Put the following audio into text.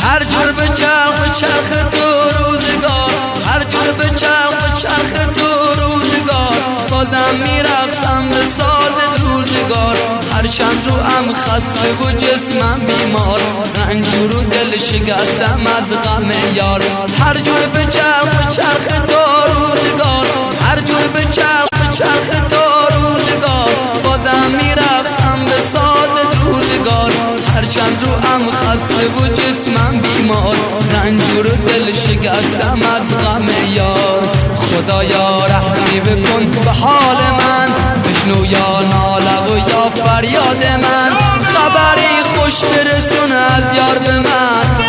هر جور به چرخ تو روزگار، هر جور به چرخ تو روزگار، بازم میرقصم به ساز روزگار. هرچند رو هم خسته و جسمم بیمار، رنجور و دل شکستم از غم یار. هر جور به چرخ تو روزگار، هر جور به چرخ تو روزگار، بازم میرقصم به ساز روزگار. هرچند رو هم خسته و جسمم بیمار، رنجور و دل شکستم از غم یار. خدایا رحمی بکن به حال من، بشنو یا ناله و یا فریاد من، خبری خوش برسون از یار به من.